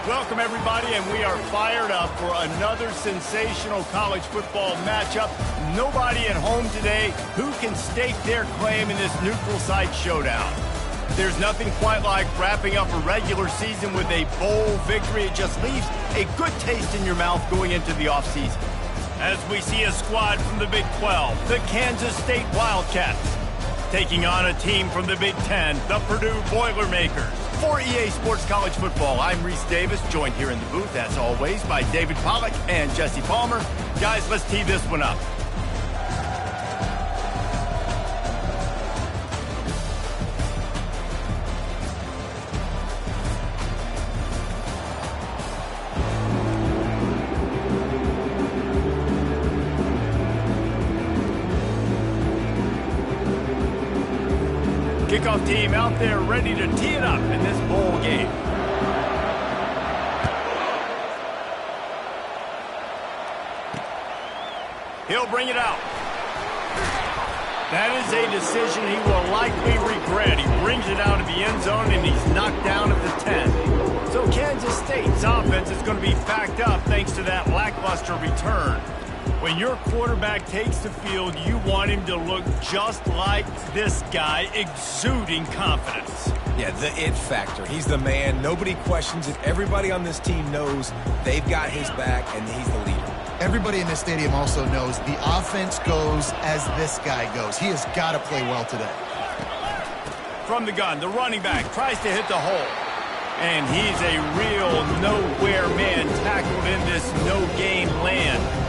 Welcome, everybody, and we are fired up for another sensational college football matchup. Nobody at home today who can stake their claim in this neutral site showdown. There's nothing quite like wrapping up a regular season with a bowl victory. It just leaves a good taste in your mouth going into the offseason. As we see a squad from the Big 12, the Kansas State Wildcats, taking on a team from the Big 10, the Purdue Boilermakers. For EA Sports College Football, I'm Reese Davis, joined here in the booth, as always, by David Pollack and Jesse Palmer. Guys, let's tee this one up. Kickoff team out there ready to tee it up in this bowl game. He'll bring it out. That is a decision he will likely regret. He brings it out of the end zone and he's knocked down at the 10. So Kansas State's offense is going to be backed up thanks to that lackluster return. When your quarterback takes the field, you want him to look just like this guy, exuding confidence. Yeah, the it factor. He's the man. Nobody questions it. Everybody on this team knows they've got his back, and he's the leader. Everybody in this stadium also knows the offense goes as this guy goes. He has got to play well today. From the gun, the running back tries to hit the hole. And he's a real nowhere man tackled in this no-gain land.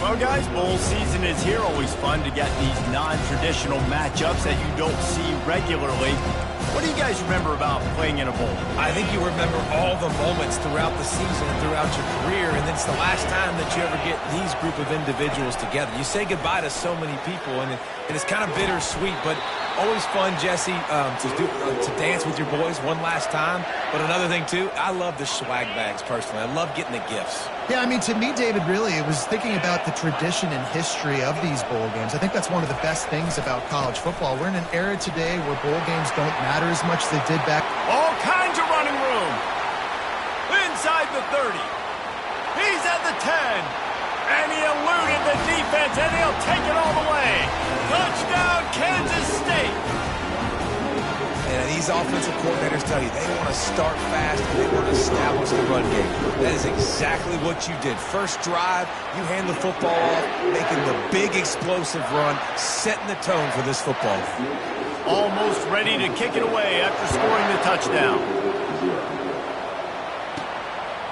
Well, guys, bowl season is here. Always fun to get these non-traditional matchups that you don't see regularly. What do you guys remember about playing in a bowl? I think you remember all the moments throughout the season and throughout your career, and it's the last time that you ever get these group of individuals together. You say goodbye to so many people, and it's kind of bittersweet, but always fun, Jesse, to dance with your boys one last time. But another thing, too, I love the swag bags, personally. I love getting the gifts. Yeah, I mean, to me, David, really, it was thinking about the tradition and history of these bowl games. I think that's one of the best things about college football. We're in an era today where bowl games don't matter as much as they did back. All kinds of running room. Inside the 30. He's at the 10. And he eluded the defense, and he'll take it all the way. Touchdown, Kansas State. And these offensive coordinators tell you they want to start fast and they want to establish the run game. That is exactly what you did. First drive, you hand the football off, making the big explosive run, setting the tone for this football. Almost ready to kick it away after scoring the touchdown.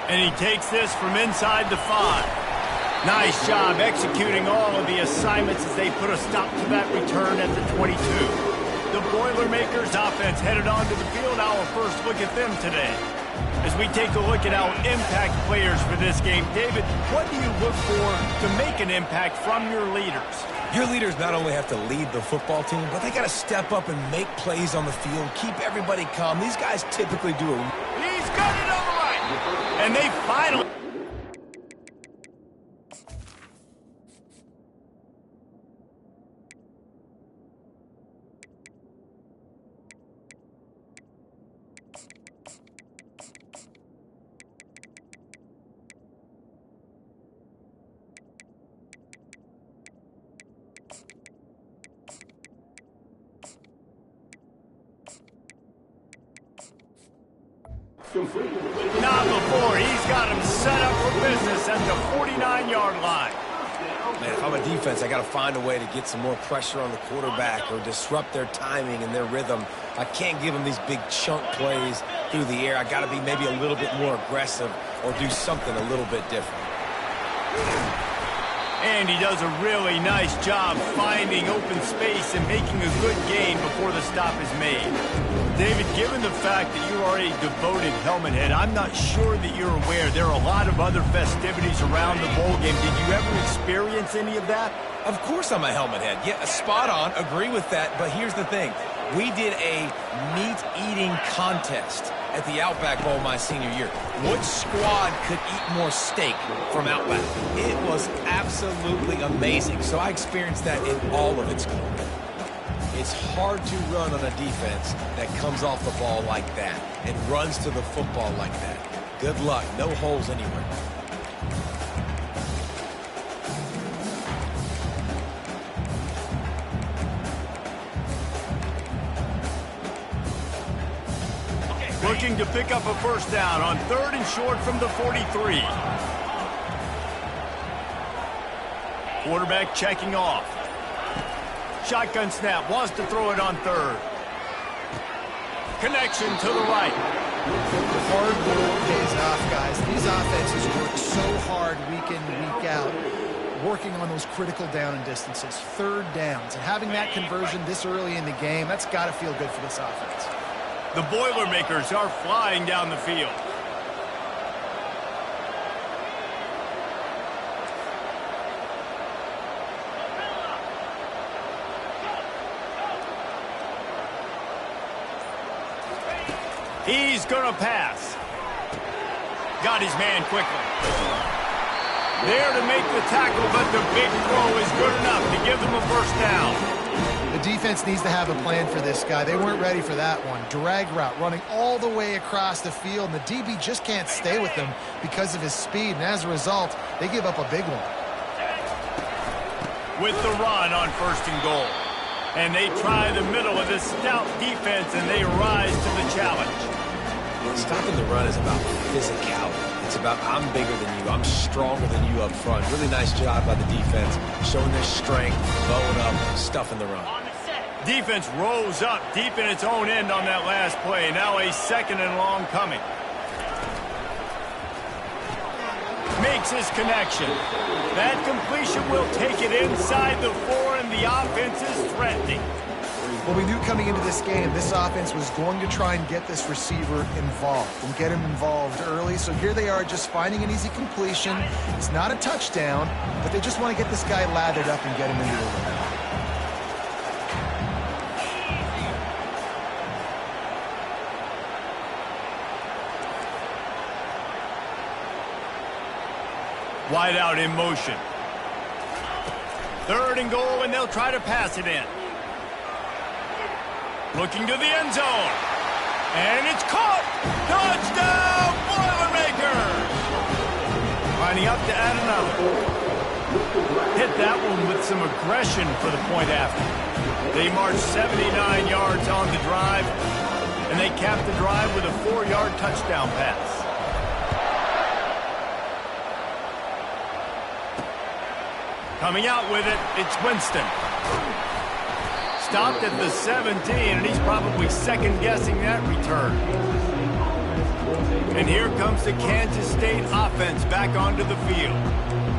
And he takes this from inside the 5. Nice job executing all of the assignments as they put a stop to that return at the 22. The Boilermakers offense headed onto the field. Our first look at them today. As we take a look at our impact players for this game, David, what do you look for to make an impact from your leaders? Your leaders not only have to lead the football team, but they got to step up and make plays on the field, keep everybody calm. These guys typically do a... He's got it on the right. And they finally... Not before. He's got him set up for business at the 49-yard line. Man, if I'm a defense, I got to find a way to get some more pressure on the quarterback or disrupt their timing and their rhythm. I can't give them these big chunk plays through the air. I got to be maybe a little bit more aggressive or do something a little bit different. And he does a really nice job finding open space and making a good gain before the stop is made. David, given the fact that you are a devoted helmet head, I'm not sure that you're aware there are a lot of other festivities around the bowl game. Did you ever experience any of that? Of course I'm a helmet head. Yeah, spot on. Agree with that. But here's the thing. We did a meat-eating contest at the Outback Bowl my senior year. Which squad could eat more steak from Outback? It was absolutely amazing. So I experienced that in all of its glory. It's hard to run on a defense that comes off the ball like that and runs to the football like that. Good luck. No holes anywhere. Looking to pick up a first down on 3rd and short from the 43. Quarterback checking off. Shotgun snap, wants to throw it on 3rd. Connection to the right. Hard work pays off, guys. These offenses work so hard week in, week out, working on those critical down and distances, 3rd downs. And having that conversion this early in the game, that's got to feel good for this offense. The Boilermakers are flying down the field. He's going to pass. Got his man quickly. There to make the tackle, but the big throw is good enough to give them a first down. The defense needs to have a plan for this guy. They weren't ready for that one. Drag route running all the way across the field, and the DB just can't stay with him because of his speed, and as a result, they give up a big one. With the run on 1st and goal. And they try the middle of this stout defense, and they rise to the challenge. Stopping the run is about physicality. It's about I'm bigger than you, I'm stronger than you up front. Really nice job by the defense, showing their strength, blowing up, stuffing the run. Defense rose up deep in its own end on that last play. Now a 2nd and long coming. Makes his connection. That completion will take it inside the 4, and the offense is threatening. Well, we knew coming into this game, this offense was going to try and get this receiver involved and get him involved early. So here they are just finding an easy completion. It's not a touchdown, but they just want to get this guy lathered up and get him into the run. Wide out in motion. 3rd and goal, and they'll try to pass it in. Looking to the end zone. And it's caught! Touchdown, Boilermakers! Lining up to add another. Hit that one with some aggression for the point after. They marched 79 yards on the drive, and they capped the drive with a 4-yard touchdown pass. Coming out with it, it's Winston. Stopped at the 17, and he's probably second-guessing that return. And here comes the Kansas State offense back onto the field.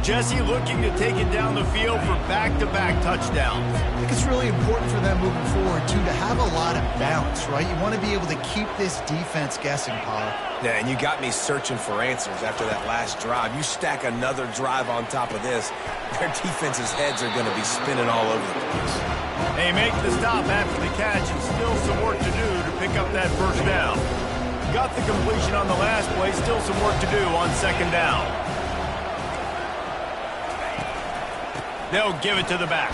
Jesse looking to take it down the field for back-to-back touchdowns. I think it's really important for them moving forward, too, to have a lot of bounce, right? You want to be able to keep this defense guessing, Paul. Yeah, and you got me searching for answers after that last drive. You stack another drive on top of this, their defense's heads are going to be spinning all over the place. They make the stop after the catch, and still some work to do to pick up that first down. Got the completion on the last play, still some work to do on 2nd down. They'll give it to the back.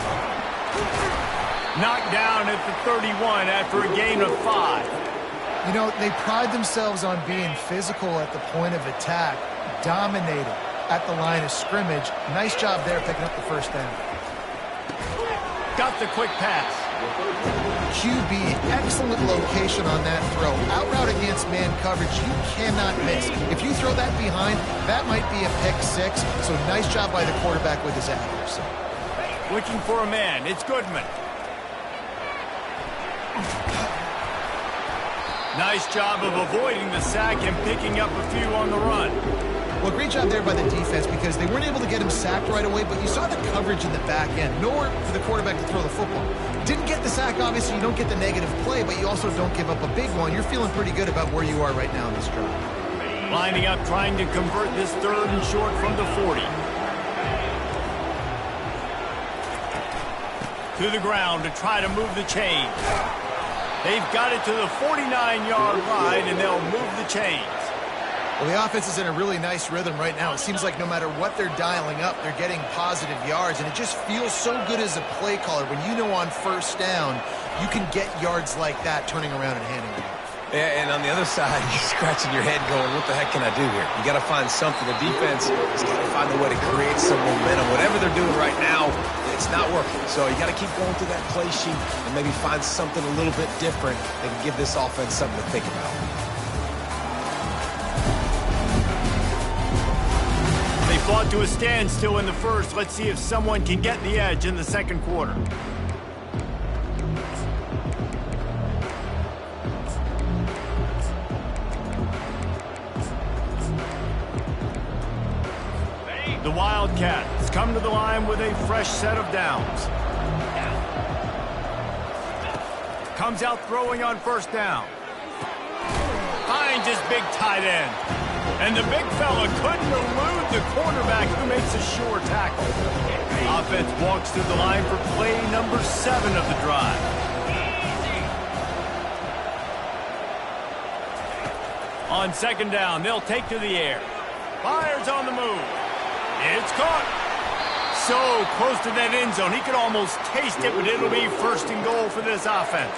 Knocked down at the 31 after a gain of 5. You know, they pride themselves on being physical at the point of attack, dominating at the line of scrimmage. Nice job there picking up the first down. Got the quick pass. QB, excellent location on that throw. Out route against man coverage, you cannot miss. If you throw that behind, that might be a pick 6. So nice job by the quarterback with his accuracy. Looking for a man. It's Goodman. Nice job of avoiding the sack and picking up a few on the run. Well, great job there by the defense because they weren't able to get him sacked right away, but you saw the coverage in the back end. Nowhere for the quarterback to throw the football. Didn't get the sack, obviously. You don't get the negative play, but you also don't give up a big one. You're feeling pretty good about where you are right now in this drive. Lining up, trying to convert this 3rd and short from the 40. To the ground to try to move the chains. They've got it to the 49-yard line, and they'll move the chains. Well, the offense is in a really nice rhythm right now. It seems like no matter what they're dialing up, they're getting positive yards, and it just feels so good as a play caller when you know on first down you can get yards like that turning around and handing it off. Yeah, and on the other side, you're scratching your head going, what the heck can I do here? You got to find something. The defense has got to find a way to create some momentum. Whatever they're doing right now, it's not working. So you got to keep going through that play sheet and maybe find something a little bit different that can give this offense something to think about. They fought to a standstill in the first. Let's see if someone can get the edge in the second quarter. The Wildcats come to the line with a fresh set of downs. Comes out throwing on first down. Finds his big tight end. And the big fella couldn't elude the quarterback who makes a sure tackle. Offense walks to the line for play number 7 of the drive. On second down, they'll take to the air. Fires on the move. It's caught. So close to that end zone. He could almost taste it, but it'll be first and goal for this offense.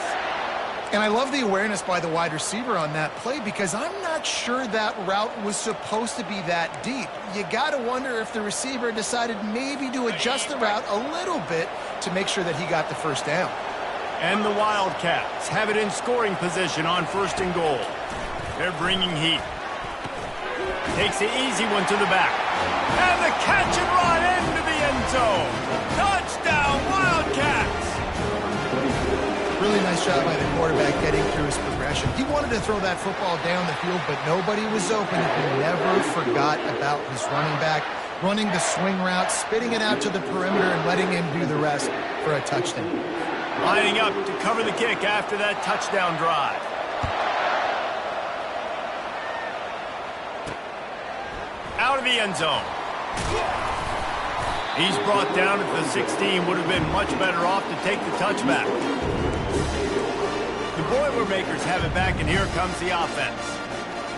And I love the awareness by the wide receiver on that play because I'm not sure that route was supposed to be that deep. You got to wonder if the receiver decided maybe to adjust the route a little bit to make sure that he got the first down. And the Wildcats have it in scoring position on first and goal. They're bringing heat. Takes the easy one to the back. And the catch and run into the end zone. Touchdown, Wildcats! Really nice job by the quarterback getting through his progression. He wanted to throw that football down the field, but nobody was open. He never forgot about his running back, running the swing route, spitting it out to the perimeter, and letting him do the rest for a touchdown. Lining up to cover the kick after that touchdown drive. Out of the end zone. He's brought down at the 16. Would have been much better off to take the touchback. The Boilermakers have it back, and here comes the offense.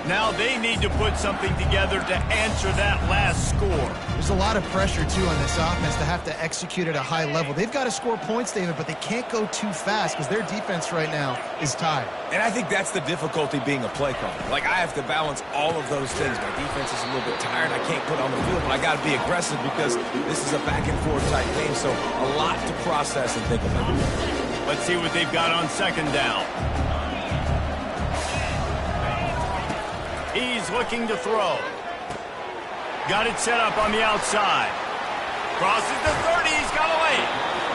Now they need to put something together to answer that last score. There's a lot of pressure, too, on this offense to have to execute at a high level. They've got to score points, David, but they can't go too fast because their defense right now is tired. And I think that's the difficulty being a play caller. Like, I have to balance all of those things. My defense is a little bit tired. I can't put on the field, but I got to be aggressive because this is a back-and-forth type game, so a lot to process and think about. Let's see what they've got on second down. He's looking to throw. Got it set up on the outside. Crosses the 30. He's got away.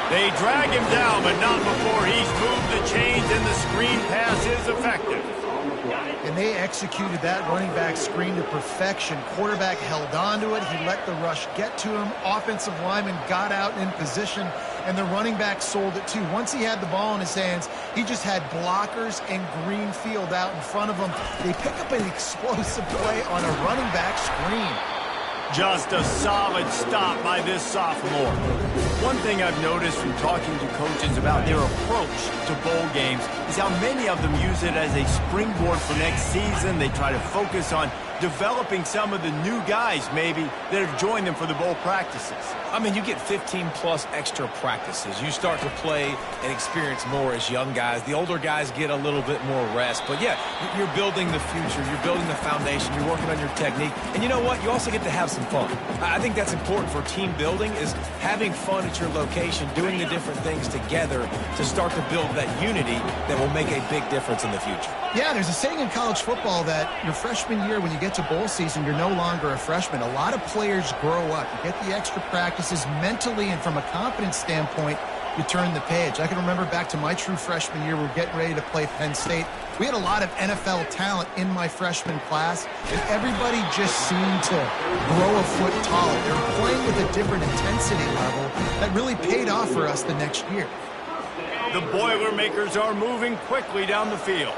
They drag him down, but not before he's moved the chains, and the screen pass is effective. And they executed that running back screen to perfection. Quarterback held on to it. He let the rush get to him. Offensive lineman got out in position, and the running back sold it too. Once he had the ball in his hands, he just had blockers and green field out in front of him. They pick up an explosive play on a running back screen. Just a solid stop by this sophomore. One thing I've noticed from talking to coaches about their approach to bowl games is how many of them use it as a springboard for next season. They try to focus on developing some of the new guys, maybe, that have joined them for the bowl practices. I mean, you get 15-plus extra practices. You start to play and experience more as young guys. The older guys get a little bit more rest. But, yeah, you're building the future. You're building the foundation. You're working on your technique. And you know what? You also get to have some fun. I think that's important for team building is having fun at your location, doing the different things together to start to build that unity that will make a big difference in the future. Yeah, there's a saying in college football that your freshman year, when you get to bowl season, you're no longer a freshman. A lot of players grow up. You get the extra practices mentally, and from a confidence standpoint, you turn the page. I can remember back to my true freshman year, we were getting ready to play Penn State. We had a lot of NFL talent in my freshman class, and everybody just seemed to grow a foot taller. They were playing with a different intensity level that really paid off for us the next year. The Boilermakers are moving quickly down the field.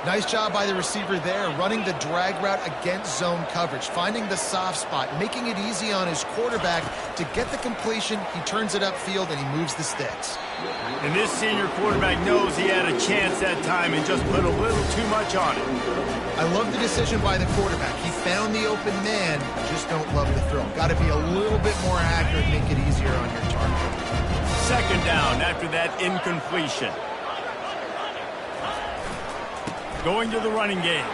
Nice job by the receiver there, running the drag route against zone coverage, finding the soft spot, making it easy on his quarterback to get the completion. He turns it upfield, and he moves the sticks. And this senior quarterback knows he had a chance that time and just put a little too much on it. I love the decision by the quarterback. He found the open man, just don't love the throw. Got to be a little bit more accurate, make it easier on your target. Second down after that incompletion. Going to the running game.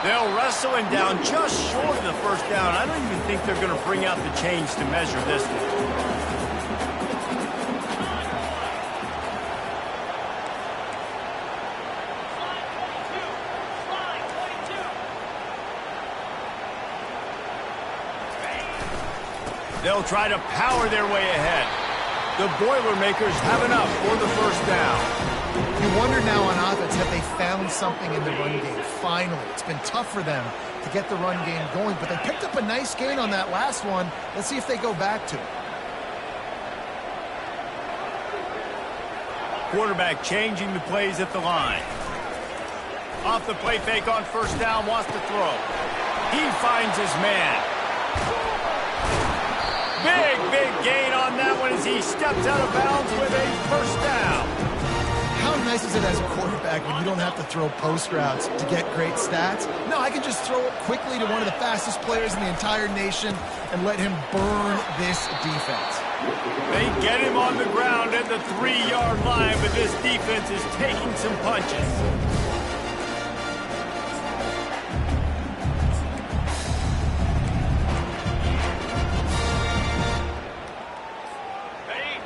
They'll wrestle him down just short of the first down. I don't even think they're going to bring out the chains to measure this one. They'll try to power their way ahead. The Boilermakers have enough for the first down. You wonder now on offense, have they found something in the run game? Finally, it's been tough for them to get the run game going, but they picked up a nice gain on that last one. Let's see if they go back to it. Quarterback changing the plays at the line. Off the play fake on first down, wants to throw. He finds his man. Big gain on that one as he steps out of bounds with a first down. How nice is it as a quarterback when you don't have to throw post routes to get great stats? No, I can just throw it quickly to one of the fastest players in the entire nation and let him burn this defense. They get him on the ground at the 3-yard line, but this defense is taking some punches.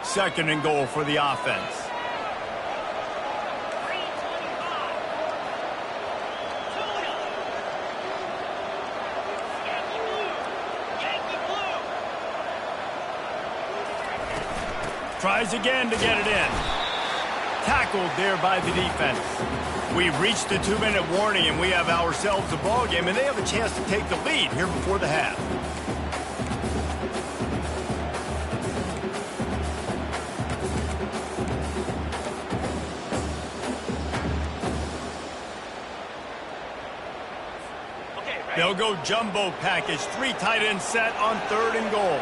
Second and goal for the offense. Tries again to get it in. Tackled there by the defense. We've reached the 2-minute warning, and we have ourselves a ball game, and they have a chance to take the lead here before the half. They'll go jumbo package, 3 tight end set on 3rd and goal.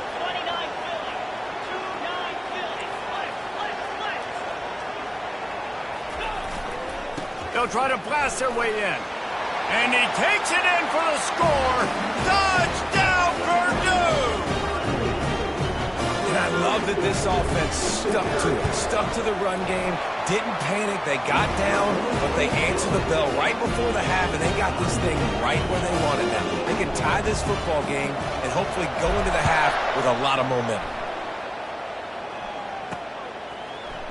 They'll try to blast their way in. And he takes it in for the score. Touchdown, Purdue! And I love that this offense stuck to it. Stuck to the run game. Didn't panic. They got down, but they answered the bell right before the half, and they got this thing right where they wanted now. They can tie this football game and hopefully go into the half with a lot of momentum.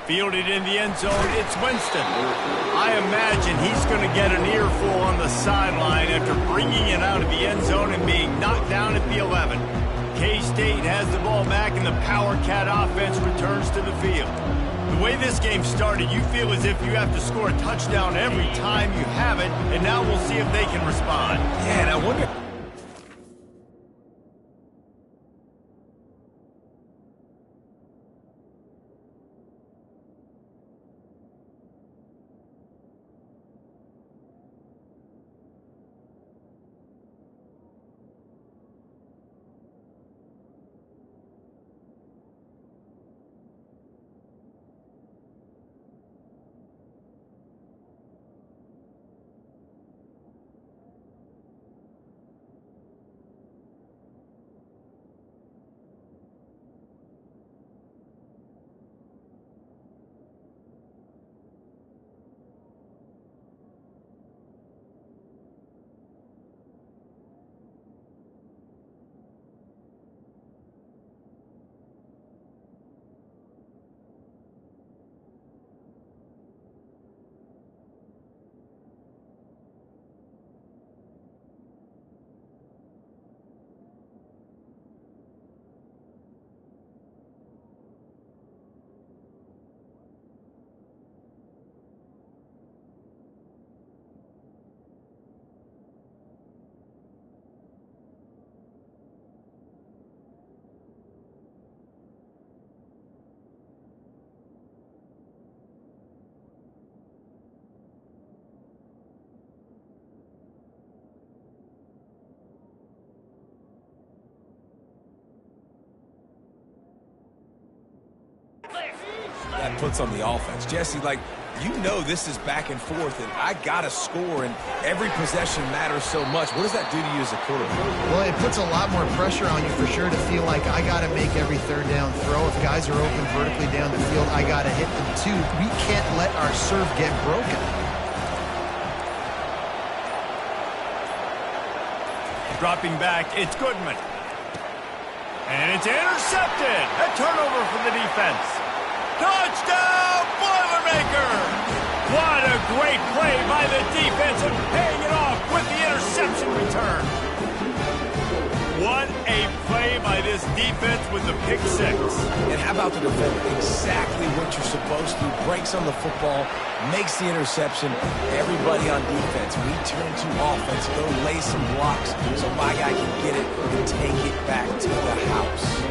Fielded in the end zone, it's Winston. I imagine he's going to get an earful on the sideline after bringing it out of the end zone and being knocked down at the 11. K-State has the ball back, and the Power Cat offense returns to the field. The way this game started, you feel as if you have to score a touchdown every time you have it, and now we'll see if they can respond. Yeah, and I wonder... that puts on the offense. Jesse, like, you know this is back and forth, and I got to score, and every possession matters so much. What does that do to you as a quarterback? Well, it puts a lot more pressure on you for sure to feel like I got to make every 3rd down throw. If guys are open vertically down the field, I got to hit them too. We can't let our serve get broken. Dropping back, it's Goodman. And it's intercepted. A turnover for the defense. Touchdown, Boilermaker! What a great play by the defense and paying it off with the interception return. What a play by this defense with the pick six. And how about the defender? Exactly what you're supposed to. Breaks on the football, makes the interception. Everybody on defense, we turn to offense, go lay some blocks so my guy can get it and take it back to the house.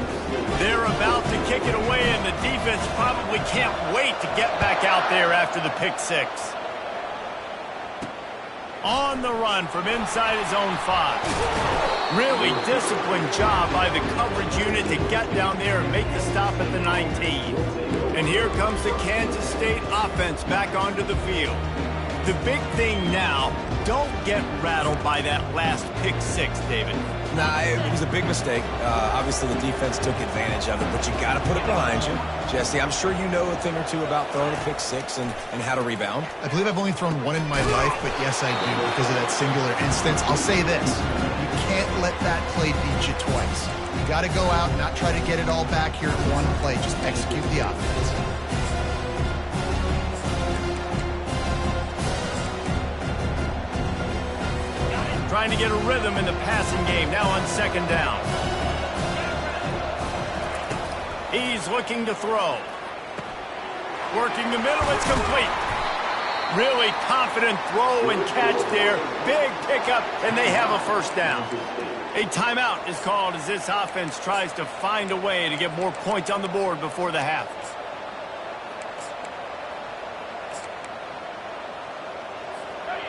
They're about to kick it away, and the defense probably can't wait to get back out there after the pick six. On the run from inside his own 5. Really disciplined job by the coverage unit to get down there and make the stop at the 19. And here comes the Kansas State offense back onto the field. The big thing now, don't get rattled by that last pick six, David. Nah, it was a big mistake. Obviously, the defense took advantage of it, but you got to put it behind you. Jesse, I'm sure you know a thing or two about throwing a pick six and how to rebound. I believe I've only thrown one in my life, but yes, I do because of that singular instance. I'll say this. You can't let that play beat you twice. You got to go out and not try to get it all back here in one play. Just execute the offense. Trying to get a rhythm in the passing game, now on second down. He's looking to throw. Working the middle, it's complete. Really confident throw and catch there. Big pickup, and they have a first down. A timeout is called as this offense tries to find a way to get more points on the board before the half.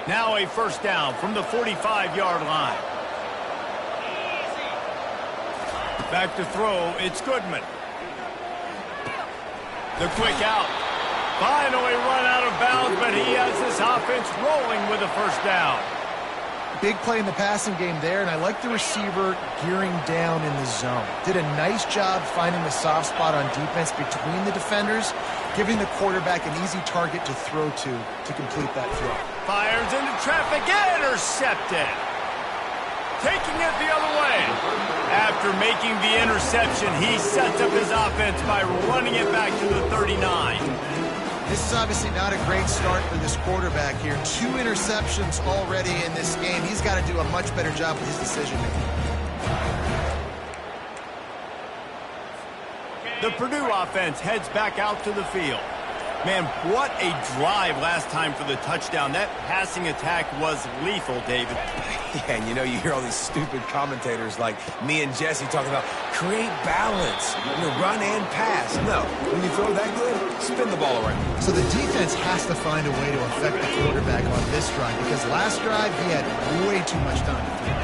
Now a first down from the 45-yard line. Back to throw, it's Goodman. The quick out. Finally run out of bounds, but he has this offense rolling with a first down. Big play in the passing game there, and I like the receiver gearing down in the zone. Did a nice job finding the soft spot on defense between the defenders, giving the quarterback an easy target to throw to complete that throw. Fires into traffic, intercepted. Taking it the other way. After making the interception, he sets up his offense by running it back to the 39. This is obviously not a great start for this quarterback here. 2 interceptions already in this game. He's got to do a much better job with his decision-making. The Purdue offense heads back out to the field. Man, what a drive last time for the touchdown. That passing attack was lethal, David. Yeah, and you hear all these stupid commentators like me and Jesse talking about create balance, run and pass. No, when you throw that good, spin the ball around. So the defense has to find a way to affect the quarterback on this drive because last drive he had way too much time to throw.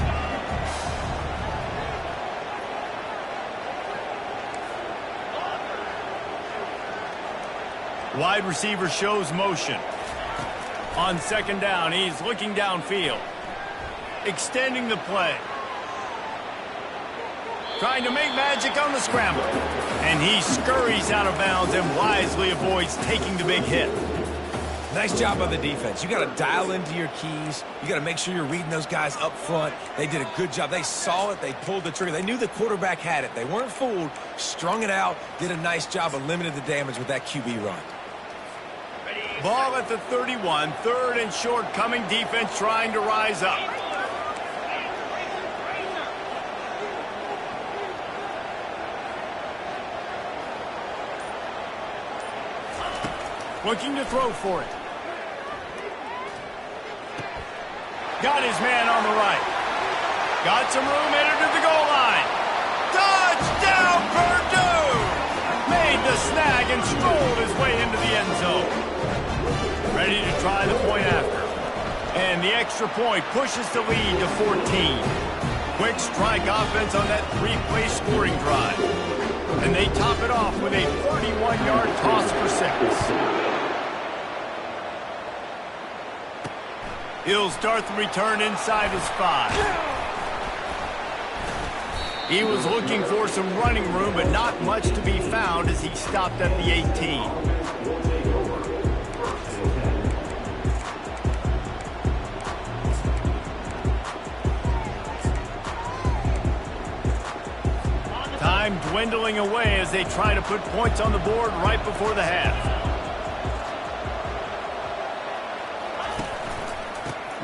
Wide receiver shows motion. On second down, he's looking downfield. Extending the play. Trying to make magic on the scramble. And he scurries out of bounds and wisely avoids taking the big hit. Nice job by the defense. You got to dial into your keys. You got to make sure you're reading those guys up front. They did a good job. They saw it. They pulled the trigger. They knew the quarterback had it. They weren't fooled. Strung it out. Did a nice job of limiting the damage with that QB run. Ball at the 31. Third and short coming. Defense trying to rise up. Looking to throw for it. Got his man on the right. Got some room, headed to the goal line. Touchdown, Purdue! Made the snag and strolled his way into the end zone. Ready to try the point after. And the extra point pushes the lead to 14. Quick strike offense on that 3-play scoring drive. And they top it off with a 31-yard toss for 6. He'll start the return inside his 5. He was looking for some running room, but not much to be found as he stopped at the 18. Time dwindling away as they try to put points on the board right before the half.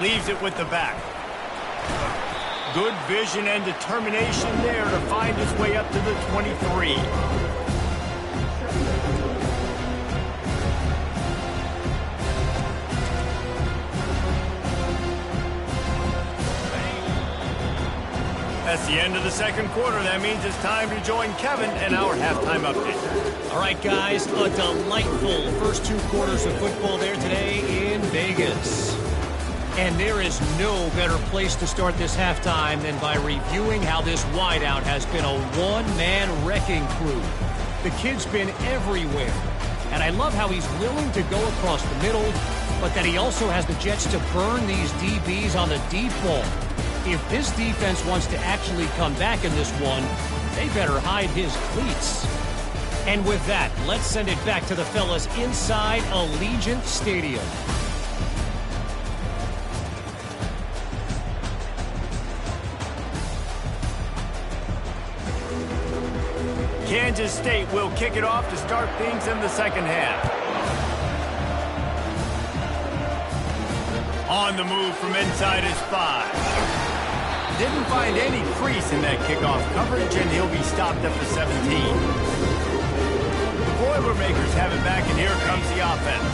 Leaves it with the back. Good vision and determination there to find his way up to the 23. That's the end of the second quarter. That means it's time to join Kevin and our halftime update. All right, guys, a delightful first 2 quarters of football there today in Vegas. And there is no better place to start this halftime than by reviewing how this wideout has been a one-man wrecking crew. The kid's been everywhere. And I love how he's willing to go across the middle, but that he also has the jets to burn these DBs on the deep ball. If this defense wants to actually come back in this one, they better hide his cleats. And with that, let's send it back to the fellas inside Allegiant Stadium. Kansas State will kick it off to start things in the second half. On the move from inside his 5. Didn't find any crease in that kickoff coverage, and he'll be stopped at the 17. The Boilermakers have it back, and here comes the offense.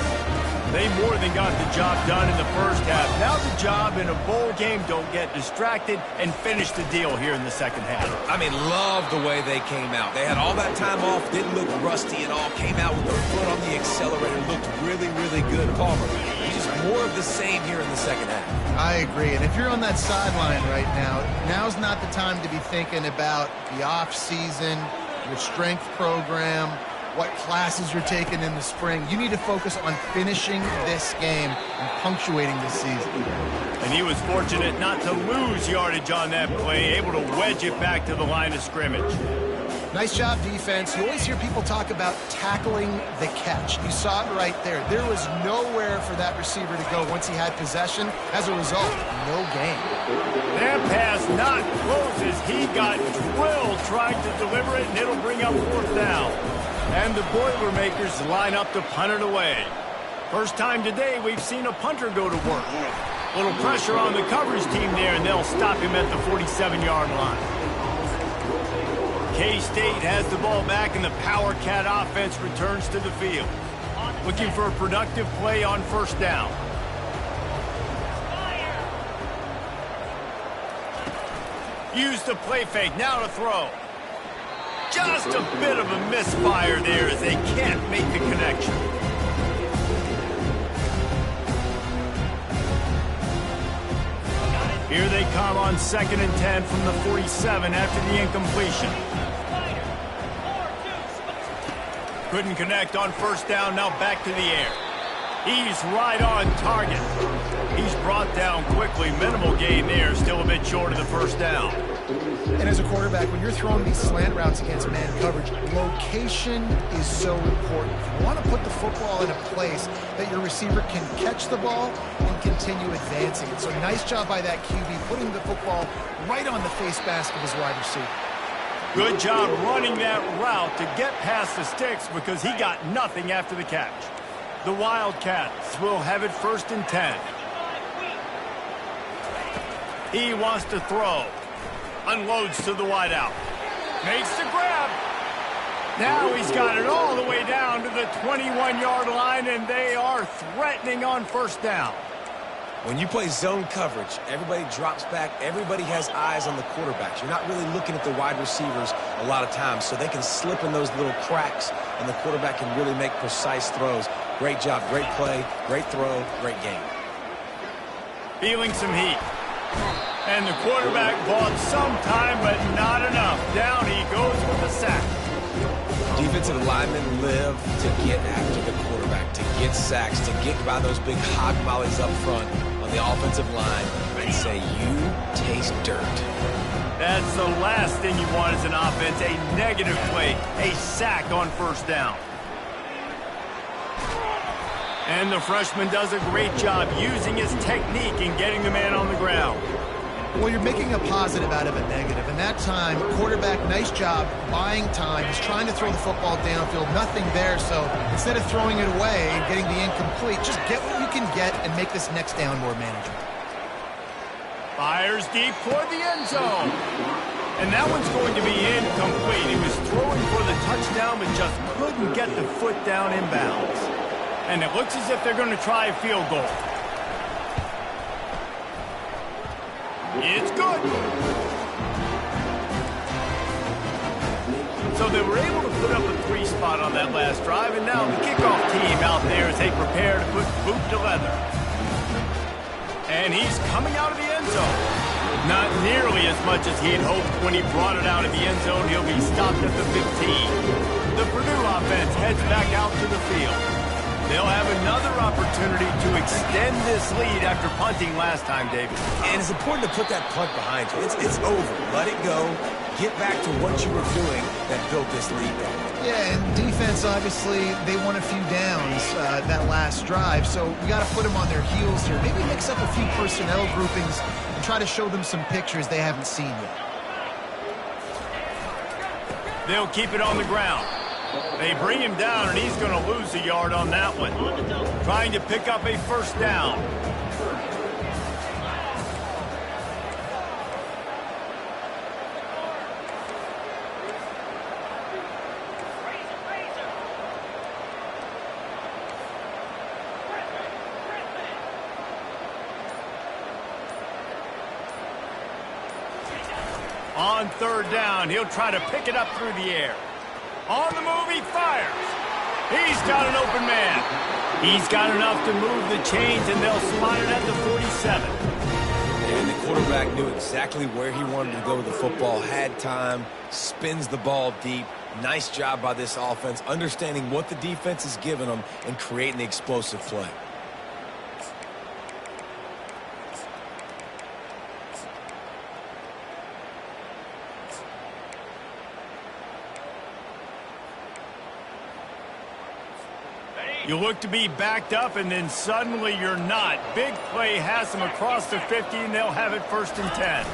They more than got the job done in the first half. Now the job in a bowl game, don't get distracted, and finish the deal here in the second half. I mean, love the way they came out. They had all that time off, didn't look rusty at all, came out with their foot on the accelerator, looked really, really good. Palmer, just more of the same here in the second half. I agree. And if you're on that sideline right now, now's not the time to be thinking about the off season, your strength program, what classes you're taking in the spring. You need to focus on finishing this game and punctuating this season. And he was fortunate not to lose yardage on that play, able to wedge it back to the line of scrimmage. Nice job, defense. You always hear people talk about tackling the catch. You saw it right there. There was nowhere for that receiver to go once he had possession. As a result, no gain. That pass not close as he got drilled trying to deliver it, and it'll bring up 4th down. And the Boilermakers line up to punt it away. First time today we've seen a punter go to work. Little pressure on the coverage team there, and they'll stop him at the 47-yard line. K-State has the ball back, and the Power Cat offense returns to the field. Looking for a productive play on first down. Use the play fake, now to throw. Just a bit of a misfire there as they can't make the connection. Here they come on 2nd and 10 from the 47 after the incompletion. Couldn't connect on first down, now back to the air. He's right on target. He's brought down quickly. Minimal gain there, still a bit short of the first down. And as a quarterback, when you're throwing these slant routes against man coverage, location is so important. You want to put the football in a place that your receiver can catch the ball and continue advancing it. So nice job by that QB, putting the football right on the face mask of his wide receiver. Good job running that route to get past the sticks because he got nothing after the catch. The Wildcats will have it 1st and 10. He wants to throw. Unloads to the wideout. Makes the grab. Now he's got it all the way down to the 21-yard line, and they are threatening on first down. When you play zone coverage, everybody drops back. Everybody has eyes on the quarterbacks. You're not really looking at the wide receivers a lot of times, so they can slip in those little cracks, and the quarterback can really make precise throws. Great job, great play, great throw, great game. Feeling some heat. And the quarterback bought some time, but not enough. Down he goes with the sack. Defensive linemen live to get after the quarterback, to get sacks, to get by those big hog mollies up front on the offensive line and say, you taste dirt. That's the last thing you want as an offense, a negative play, a sack on first down. And the freshman does a great job using his technique and getting the man on the ground. Well, you're making a positive out of a negative. And that time, quarterback, nice job buying time. He's trying to throw the football downfield. Nothing there. So instead of throwing it away and getting the incomplete, just get what you can get and make this next down more manageable. Fires deep toward the end zone. And that one's going to be incomplete. He was throwing for the touchdown, but just couldn't get the foot down inbounds. And it looks as if they're going to try a field goal. It's good. So they were able to put up a 3 spot on that last drive, and now the kickoff team out there as they prepare to put boot to leather. And he's coming out of the end zone. Not nearly as much as he had hoped when he brought it out of the end zone. He'll be stopped at the 15. The Purdue offense heads back out to the field. They'll have another opportunity to extend this lead after punting last time, David. And it's important to put that punt behind you. It's over. Let it go. Get back to what you were doing that built this lead down. Yeah, and defense, obviously, they won a few downs that last drive, so we got to put them on their heels here. Maybe mix up a few personnel groupings and try to show them some pictures they haven't seen yet. They'll keep it on the ground. They bring him down, and he's going to lose a yard on that one. Trying to pick up a first down. On third down, he'll try to pick it up through the air. On the move, he fires. He's got an open man. He's got enough to move the chains, and they'll slide it at the 47. And the quarterback knew exactly where he wanted to go with the football, had time, spins the ball deep. Nice job by this offense, understanding what the defense is giving them and creating the explosive play. You look to be backed up, and then suddenly you're not. Big play has them across the 50, and they'll have it 1st and 10.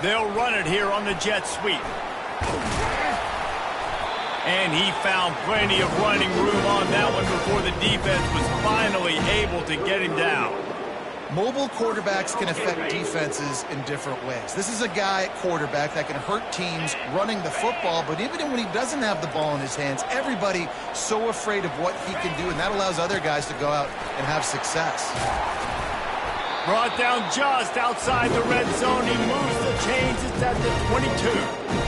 They'll run it here on the jet sweep. And he found plenty of running room on that one before the defense was finally able to get him down. Mobile quarterbacks can affect defenses in different ways. This is a guy at quarterback that can hurt teams running the football, but even when he doesn't have the ball in his hands, everybody so afraid of what he can do, and that allows other guys to go out and have success. Brought down just outside the red zone. He moves the chains. It's at the 22.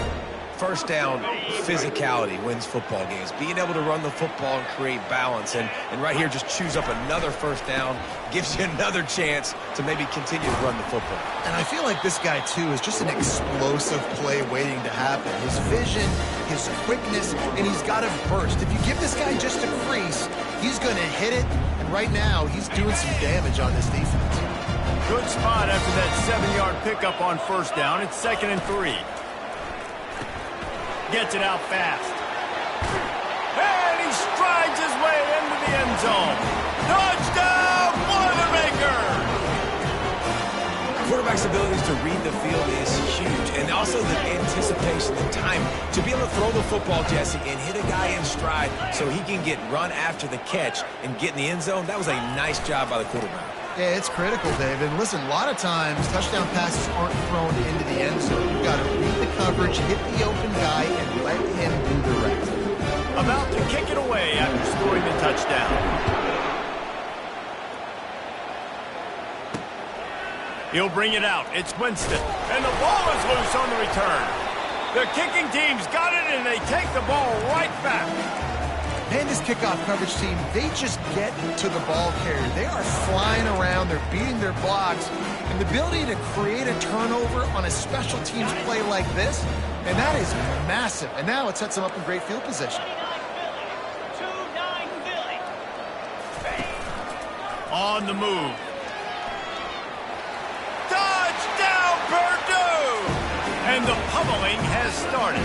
First down, physicality wins football games. Being able to run the football and create balance. And right here, just choose up another first down. Gives you another chance to maybe continue to run the football. And I feel like this guy, too, is just an explosive play waiting to happen. His vision, his quickness, and he's got a burst. If you give this guy just a crease, he's going to hit it. And right now, he's doing some damage on this defense. Good spot after that 7-yard pickup on first down. It's 2nd and 3. Gets it out fast. And he strides his way into the end zone. Touchdown, Boilermaker! Quarterback's abilities to read the field is huge. And also the anticipation, the time to be able to throw the football, Jesse, and hit a guy in stride so he can get run after the catch and get in the end zone. That was a nice job by the quarterback. Yeah, it's critical, David. And listen, a lot of times touchdown passes aren't thrown into the end zone. You've got to read the coverage, hit the open guy, and let him do the rest. About to kick it away after scoring the touchdown. He'll bring it out. It's Winston. And the ball is loose on the return. The kicking team's got it, and they take the ball right back. And this kickoff coverage team, they just get to the ball carrier. They are flying around. They're beating their blocks. And the ability to create a turnover on a special teams play like this, and that is massive. And now it sets them up in great field position. On the move. Touchdown, Purdue! And the pummeling has started.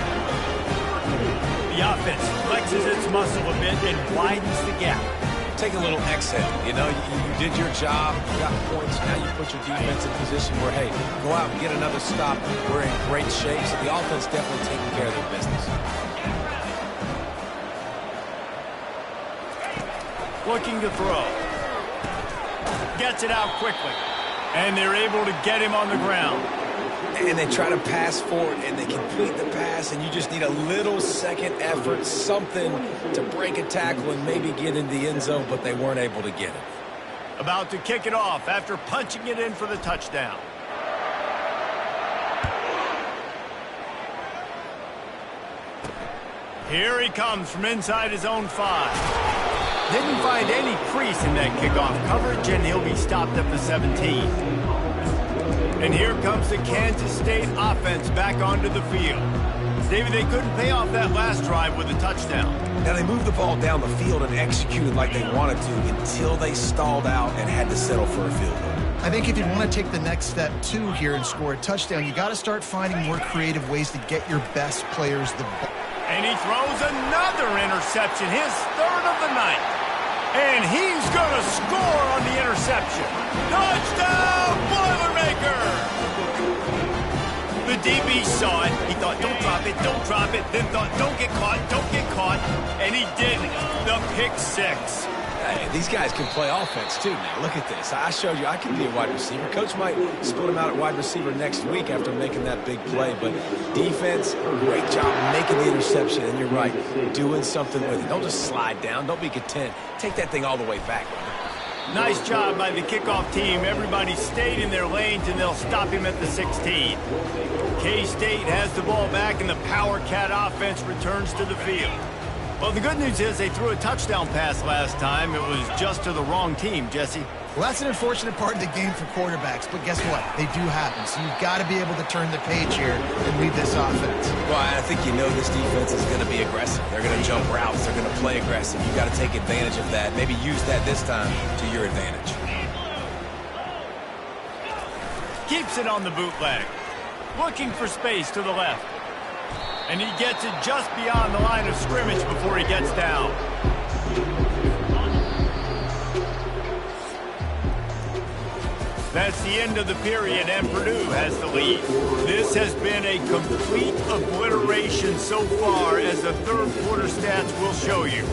The offense flexes its muscle a bit and widens the gap. take a little exhale. You know, you did your job, you got points, now you put your defense in a position where, hey, go out and get another stop. We're in great shape, so the offense definitely taking care of their business. Looking to throw. Gets it out quickly. And they're able to get him on the ground. And they try to pass forward, and they complete the pass, and you just need a little second effort, something to break a tackle and maybe get in the end zone, but they weren't able to get it. About to kick it off after punching it in for the touchdown. Here he comes from inside his own 5. Didn't find any crease in that kickoff coverage, and he'll be stopped at the 17. And here comes the Kansas State offense back onto the field. David, they couldn't pay off that last drive with a touchdown. Now, they moved the ball down the field and executed like they wanted to until they stalled out and had to settle for a field goal. I think if you want to take the next step, too, here and score a touchdown, you got to start finding more creative ways to get your best players the ball. And he throws another interception, his 3rd of the night. And he's going to score on the interception. Touchdown, Boilermaker! The DB saw it. He thought, don't drop it, don't drop it. Then thought, don't get caught, don't get caught. And he did the pick 6. Hey, these guys can play offense, too, now. Look at this. I showed you I can be a wide receiver. Coach might split him out at wide receiver next week after making that big play. But defense, great job making the interception. And you're right, doing something with it. Don't just slide down. Don't be content. Take that thing all the way back. Nice job by the kickoff team. Everybody stayed in their lanes, and they'll stop him at the 16. K-State has the ball back, and the Power Cat offense returns to the field. Well, the good news is they threw a touchdown pass last time. It was just to the wrong team, Jesse. Well, that's an unfortunate part of the game for quarterbacks, but guess what? They do happen, so you've got to be able to turn the page here and lead this offense. Well, I think you know this defense is going to be aggressive. They're going to jump routes. They're going to play aggressive. You've got to take advantage of that. Maybe use that this time to your advantage. Keeps it on the bootleg. Looking for space to the left. And he gets it just beyond the line of scrimmage before he gets down. That's the end of the period, and Purdue has the lead. This has been a complete obliteration so far, as the third quarter stats will show you.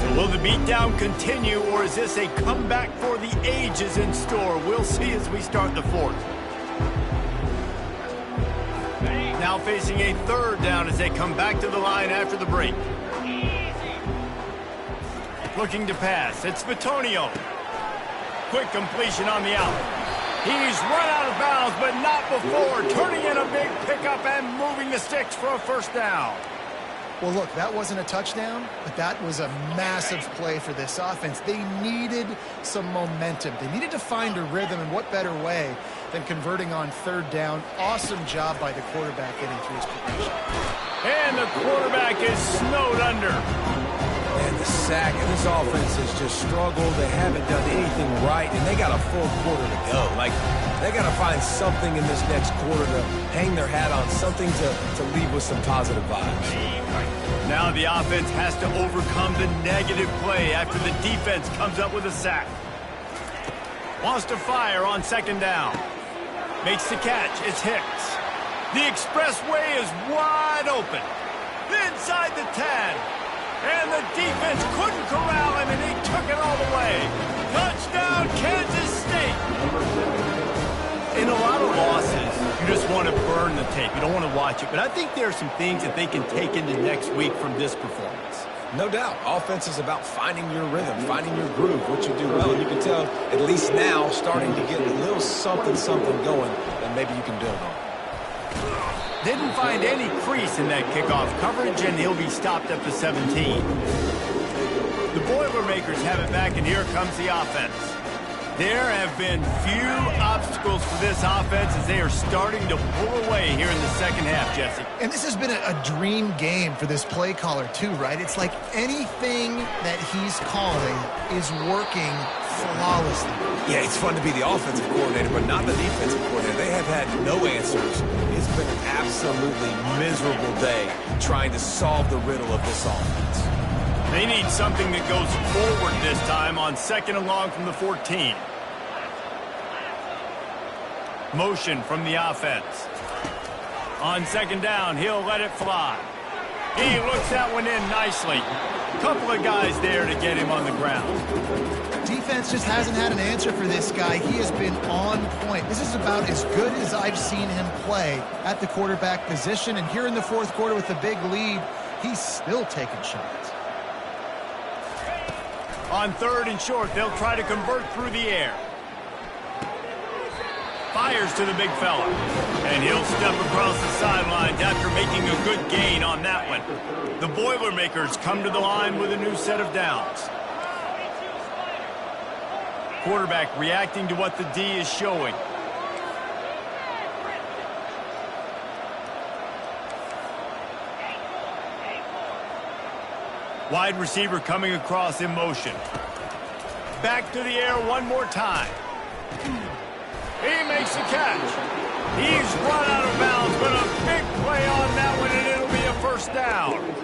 So will the beatdown continue, or is this a comeback for the ages in store? We'll see as we start the fourth. Now facing a 3rd down as they come back to the line after the break. Looking to pass. It's Bitonio. Quick completion on the out. He's run out of bounds, but not before. Turning in a big pickup and moving the sticks for a 1st down. Well, look, that wasn't a touchdown, but that was a massive play for this offense. They needed some momentum. They needed to find a rhythm, and what better way than converting on 3rd down. Awesome job by the quarterback getting through his progression. And the quarterback is snowed under. And the sack, and this offense has just struggled. They haven't done anything right, and they got a full quarter to go. Like, they got to find something in this next quarter to hang their hat on, something to leave with some positive vibes. Now the offense has to overcome the negative play after the defense comes up with a sack. Wants to fire on 2nd down. Makes the catch. It's Hicks. The expressway is wide open. Inside the 10. And the defense couldn't corral him, and he took it all the way. Touchdown, Kansas State. In a lot of losses, you just want to burn the tape. You don't want to watch it. But I think there are some things that they can take into next week from this performance. No doubt. Offense is about finding your rhythm, finding your groove, what you do well. And you can tell, at least now, starting to get a little something going that maybe you can build on. Didn't find any crease in that kickoff coverage, and he'll be stopped at the 17. The Boilermakers have it back, and here comes the offense. There have been few obstacles for this offense as they are starting to pull away here in the second half, Jesse. And this has been a dream game for this play caller too, right? It's like anything that he's calling is working flawlessly. Yeah, it's fun to be the offensive coordinator, but not the defensive coordinator. They have had no answers. It's been an absolutely miserable day trying to solve the riddle of this offense. They need something that goes forward this time on 2nd and long from the 14. Motion from the offense. On 2nd down, he'll let it fly. He looks that one in nicely. Couple of guys there to get him on the ground. Defense just hasn't had an answer for this guy. He has been on point. This is about as good as I've seen him play at the quarterback position. And here in the fourth quarter with the big lead, he's still taking shots. On 3rd and short, they'll try to convert through the air. Fires to the big fella. And he'll step across the sidelines after making a good gain on that one. The Boilermakers come to the line with a new set of downs. Quarterback reacting to what the D is showing. Wide receiver coming across in motion. Back to the air one more time. He makes the catch. He's run out of bounds, but a big play on that one, and it'll be a first down.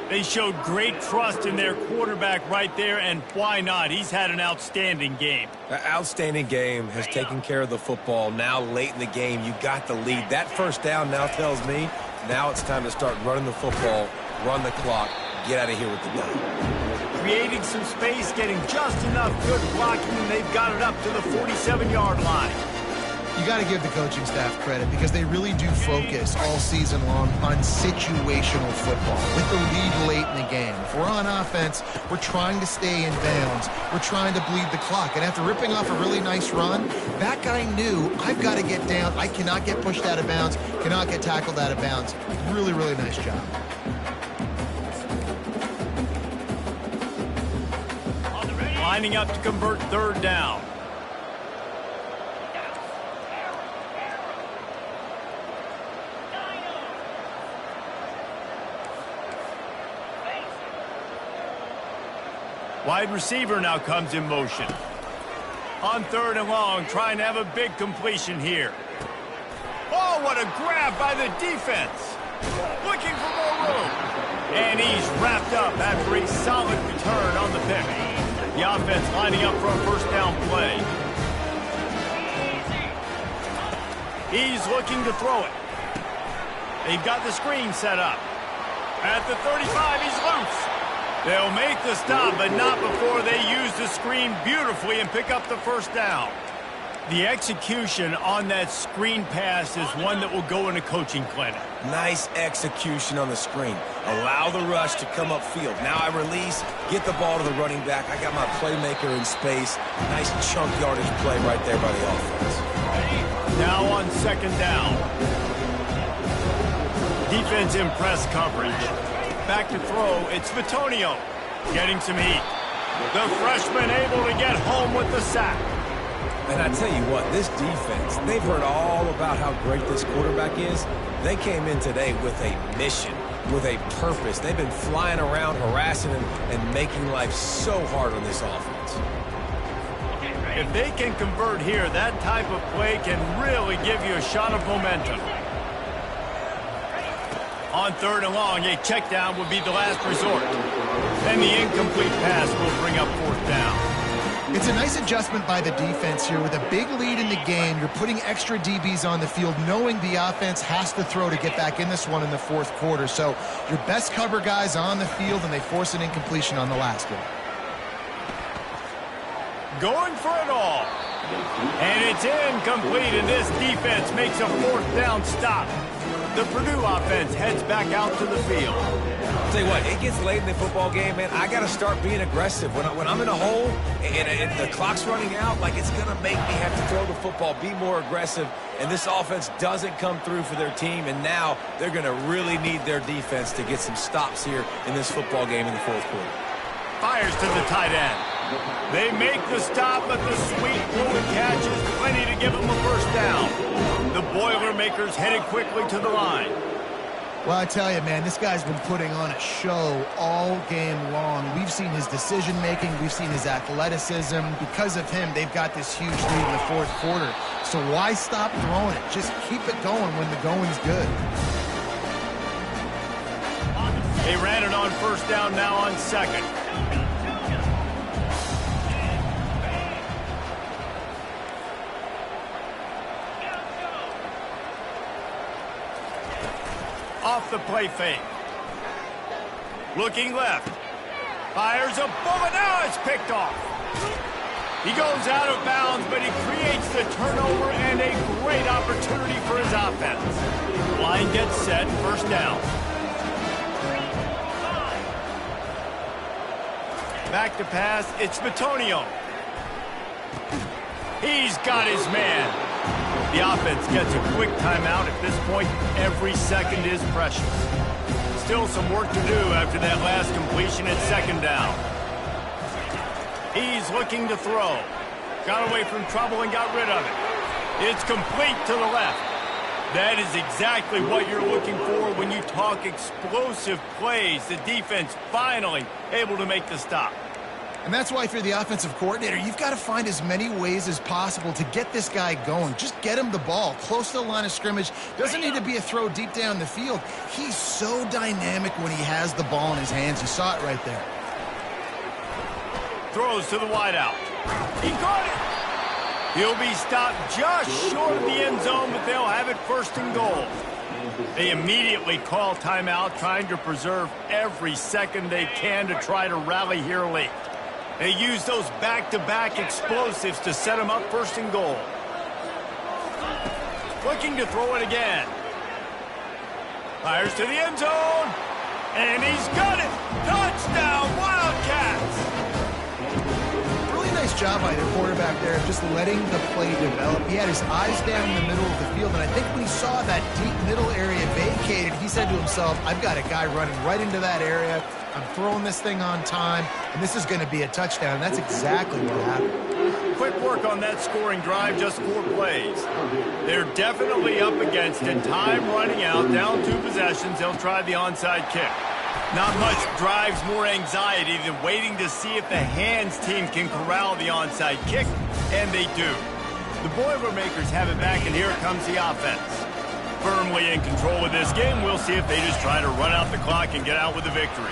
They showed great trust in their quarterback right there, and why not? He's had an outstanding game. An outstanding game, has taken care of the football. Now late in the game, you got the lead. That first down now tells me now it's time to start running the football, run the clock, get out of here with the ball. Creating some space, getting just enough good blocking, and they've got it up to the 47-yard line. You got to give the coaching staff credit because they really do focus all season long on situational football with the lead late in the game. If we're on offense, we're trying to stay in bounds. We're trying to bleed the clock. And after ripping off a really nice run, that guy knew, I've got to get down. I cannot get pushed out of bounds, cannot get tackled out of bounds. Really, really nice job. Lining up to convert 3rd down. Wide receiver now comes in motion. On 3rd and long, trying to have a big completion here. Oh, what a grab by the defense. Looking for more room. And he's wrapped up after a solid return on the pick. The offense lining up for a first down play. He's looking to throw it. They've got the screen set up. At the 35, he's loose. They'll make the stop, but not before they use the screen beautifully and pick up the first down. The execution on that screen pass is one that will go in a coaching clinic. Nice execution on the screen. Allow the rush to come upfield. Now I release, get the ball to the running back. I got my playmaker in space. Nice chunk yardage play right there by the offense. Now on 2nd down. Defense in press coverage. Back to throw, it's Vitonio getting some heat. The freshman able to get home with the sack. And I tell you what, this defense, they've heard all about how great this quarterback is. They came in today with a mission, with a purpose. They've been flying around, harassing him, and making life so hard on this offense. If they can convert here, that type of play can really give you a shot of momentum. On 3rd and long, a check down would be the last resort. And the incomplete pass will bring up 4th down. It's a nice adjustment by the defense here. With a big lead in the game, you're putting extra DBs on the field, knowing the offense has to throw to get back in this one in the 4th quarter. So your best cover guys on the field, and they force an incompletion on the last one. Going for it all. And it's incomplete, and this defense makes a 4th down stop. The Purdue offense heads back out to the field. Tell you what, it gets late in the football game, man. I got to start being aggressive. When I'm in a hole and the clock's running out, like, it's going to make me have to throw the football, be more aggressive. And this offense doesn't come through for their team, and now they're going to really need their defense to get some stops here in this football game in the 4th quarter. Fires to the tight end. They make the stop, but the sweet fluid catch is plenty to give them a first down. The Boilermakers headed quickly to the line. Well, I tell you, man, this guy's been putting on a show all game long. We've seen his decision-making. We've seen his athleticism. Because of him, they've got this huge lead in the fourth quarter. So why stop throwing it? Just keep it going when the going's good. They ran it on first down, now on second. Off the play fake. Looking left. Fires a bullet. Now it's picked off. He goes out of bounds, but he creates the turnover and a great opportunity for his offense. Line gets set. First down. Back to pass. It's Bitonio. He's got his man. The offense gets a quick timeout. At this point, every second is precious. Still some work to do after that last completion at second down. He's looking to throw. Got away from trouble and got rid of it. It's complete to the left. That is exactly what you're looking for when you talk explosive plays. The defense finally able to make the stop. And that's why if you're the offensive coordinator, you've got to find as many ways as possible to get this guy going. Just get him the ball close to the line of scrimmage. Doesn't need to be a throw deep down the field. He's so dynamic when he has the ball in his hands. You saw it right there. Throws to the wideout. He caught it. He'll be stopped just short of the end zone, but they'll have it first and goal. They immediately call timeout, trying to preserve every second they can to try to rally here late. They use those back-to-back explosives to set them up first and goal. Looking to throw it again. Fires to the end zone. And he's got it. Touchdown, Wildcats. Really nice job by their quarterback there, just letting the play develop. He had his eyes down in the middle of the field, and I think when he saw that deep middle area vacated, he said to himself, I've got a guy running right into that area. I'm throwing this thing on time, and this is going to be a touchdown. And that's exactly what happened. Quick work on that scoring drive, just 4 plays. They're definitely up against it. Time running out, down 2 possessions. They'll try the onside kick. Not much drives more anxiety than waiting to see if the hands team can corral the onside kick, and they do. The Boilermakers have it back, and here comes the offense. Firmly in control of this game. We'll see if they just try to run out the clock and get out with a victory.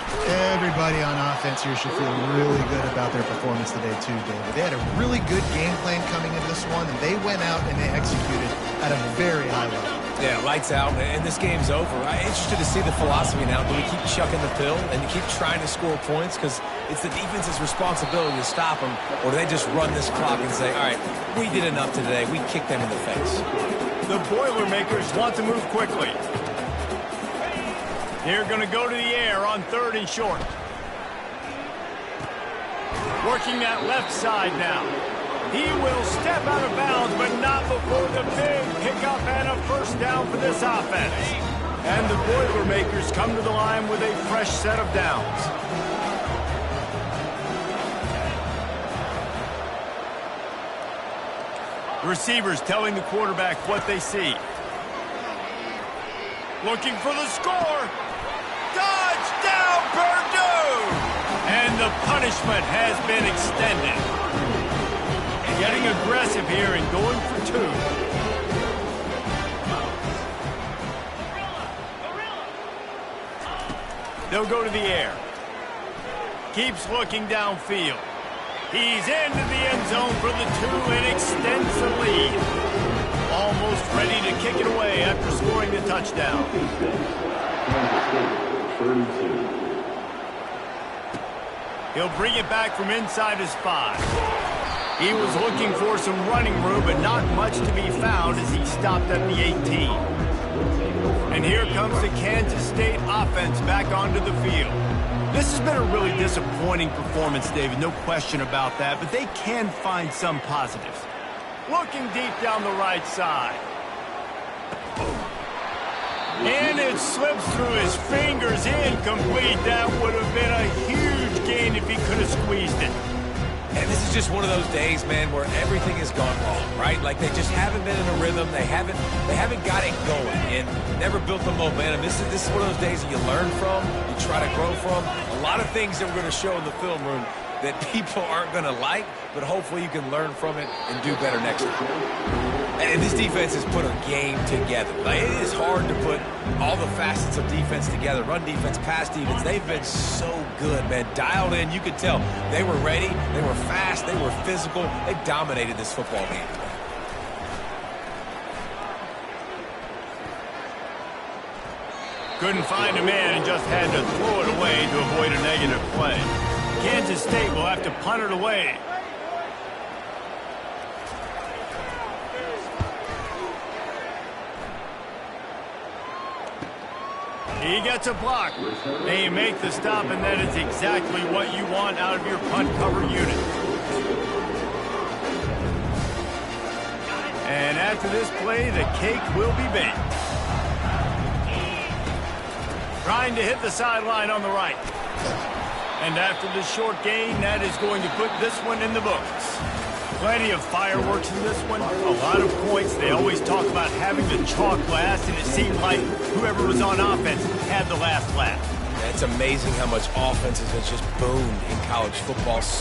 Everybody on offense here should feel really good about their performance today too, David. They had a really good game plan coming into this one, and they went out and they executed at a very high level. Yeah, lights out, and this game's over. I'm interested to see the philosophy now. Do we keep chucking the pill and keep trying to score points? Because it's the defense's responsibility to stop them, or do they just run this clock and say, all right, we did enough today. We kicked them in the face. The Boilermakers want to move quickly. They're going to go to the air on 3rd and short. Working that left side now. He will step out of bounds, but not before the big pickup and a first down for this offense. And the Boilermakers come to the line with a fresh set of downs. The receivers telling the quarterback what they see. Looking for the score. Touchdown, Purdue! And the punishment has been extended. Getting aggressive here and going for 2. They'll go to the air. Keeps looking downfield. He's into the end zone for the 2 and extends the lead. Almost ready to kick it away after scoring the touchdown. He'll bring it back from inside his 5. He was looking for some running room, but not much to be found as he stopped at the 18. And here comes the Kansas State offense back onto the field. This has been a really disappointing performance, David, no question about that, but they can find some positives. Looking deep down the right side. And it slips through his fingers, incomplete. That would have been a huge gain if he could have squeezed it. And this is just one of those days, man, where everything has gone wrong, right? Like they just haven't been in a rhythm. They haven't got it going and never built the momentum. This is one of those days that you learn from, you try to grow from. A lot of things that we're going to show in the film room that people aren't going to like, but hopefully you can learn from it and do better next time. And this defense has put a game together. Like, it is hard to put all the facets of defense together. Run defense, pass defense. They've been so good, man. Dialed in. You could tell they were ready. They were fast. They were physical. They dominated this football game. Couldn't find a man and just had to throw it away to avoid a negative play. Kansas State will have to punt it away. He gets a block. And you make the stop, and that is exactly what you want out of your punt cover unit. And after this play, the cake will be baked. Trying to hit the sideline on the right. And after the short gain, that is going to put this one in the books. Plenty of fireworks in this one. A lot of points. They always talk about having the chalk last, and it seemed like whoever was on offense had the last laugh. It's amazing how much offenses has just boomed in college football.